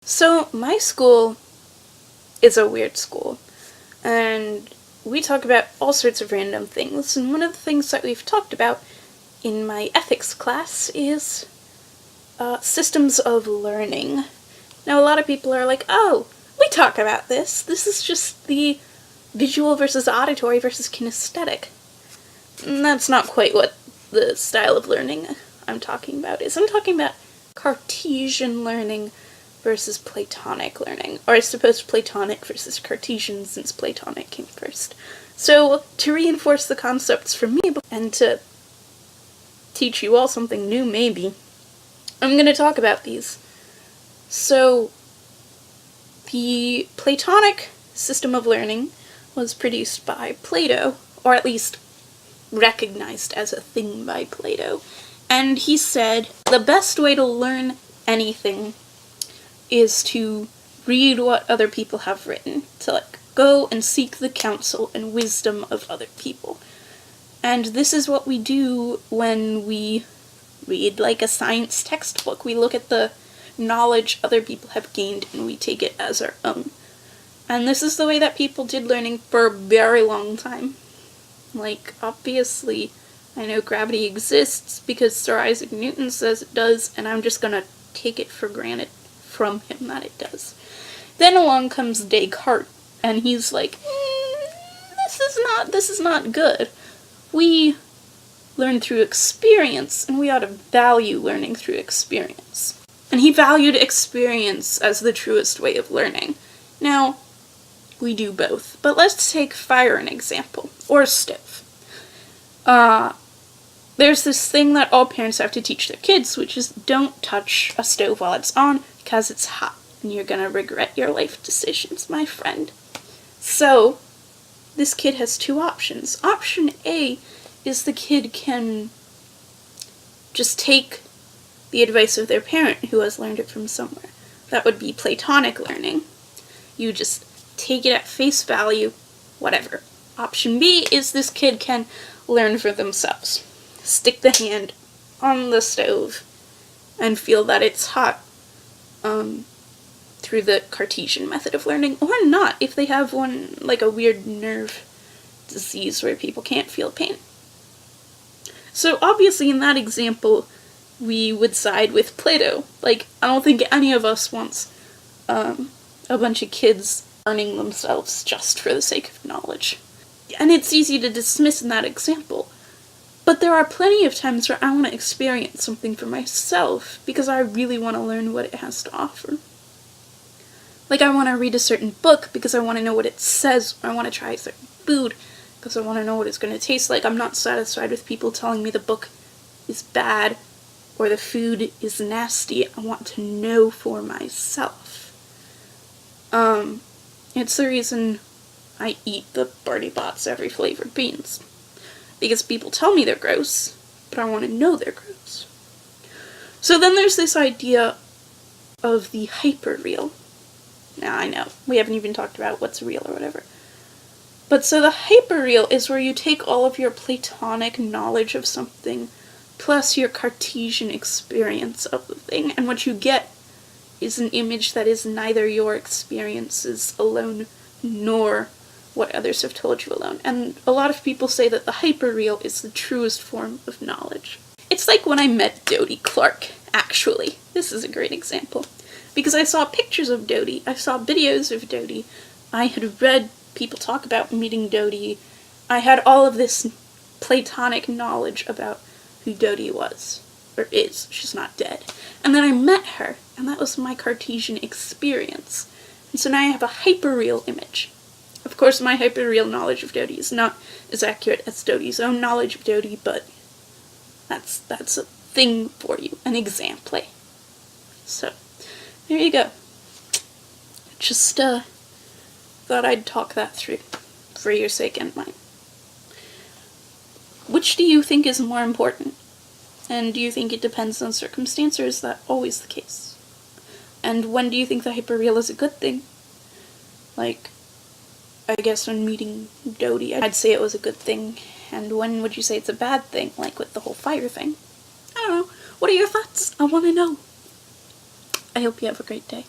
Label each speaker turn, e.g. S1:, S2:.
S1: So my school is a weird school, and we talk about all sorts of random things, and one of the things that we've talked about in my ethics class is systems of learning. Now a lot of people are like, oh, we talk about this. This is just the visual versus auditory versus kinesthetic. And that's not quite what the style of learning I'm talking about is. I'm talking about Cartesian learning versus Platonic learning. Or I suppose Platonic versus Cartesian, since Platonic came first. So, to reinforce the concepts for me, and to teach you all something new maybe, I'm going to talk about these. So, the Platonic system of learning was produced by Plato, or at least recognized as a thing by Plato. And he said, the best way to learn anything is to read what other people have written, to go and seek the counsel and wisdom of other people. And this is what we do when we read a science textbook. We look at the knowledge other people have gained and we take it as our own. And this is the way that people did learning for a very long time. Obviously, I know gravity exists because Sir Isaac Newton says it does, and I'm just gonna take it for granted from him that it does. Then along comes Descartes, and he's like, this is not good. We learn through experience, and we ought to value learning through experience. And he valued experience as the truest way of learning. Now, we do both, but let's take fire an example, or a stove. There's this thing that all parents have to teach their kids, which is don't touch a stove while it's on, because it's hot, and you're gonna regret your life decisions, my friend. So, this kid has two options. Option A is the kid can just take the advice of their parent who has learned it from somewhere. That would be Platonic learning. You just take it at face value, whatever. Option B is this kid can learn for themselves. Stick the hand on the stove and feel that it's hot through the Cartesian method of learning, or not, if they have one, a weird nerve disease where people can't feel pain. So obviously in that example, we would side with Plato. I don't think any of us wants a bunch of kids learning themselves just for the sake of knowledge. And it's easy to dismiss in that example. But there are plenty of times where I want to experience something for myself because I really want to learn what it has to offer. I want to read a certain book because I want to know what it says, or I want to try a certain food because I want to know what it's going to taste like. I'm not satisfied with people telling me the book is bad or the food is nasty. I want to know for myself. It's the reason I eat the Bertie Bott's every flavored beans. Because people tell me they're gross, but I want to know they're gross. So then there's this idea of the hyperreal. Now I know, we haven't even talked about what's real or whatever. But so the hyperreal is where you take all of your Platonic knowledge of something, plus your Cartesian experience of the thing, and what you get is an image that is neither your experiences alone, nor what others have told you alone. And a lot of people say that the hyperreal is the truest form of knowledge. It's like when I met Dodie Clark, actually. This is a great example. Because I saw pictures of Dodie, I saw videos of Dodie, I had read people talk about meeting Dodie, I had all of this Platonic knowledge about who Dodie was, or is, she's not dead. And then I met her, and that was my Cartesian experience. And so now I have a hyperreal image. Of course, my hyperreal knowledge of Dodie is not as accurate as Dodie's own knowledge of Dodie, but that's a thing for you, an example. So, there you go. Just thought I'd talk that through, for your sake and mine. Which do you think is more important? And do you think it depends on circumstance, or is that always the case? And when do you think the hyperreal is a good thing? I guess when meeting Dodie, I'd say it was a good thing. And when would you say it's a bad thing, with the whole fire thing? I don't know. What are your thoughts? I want to know. I hope you have a great day.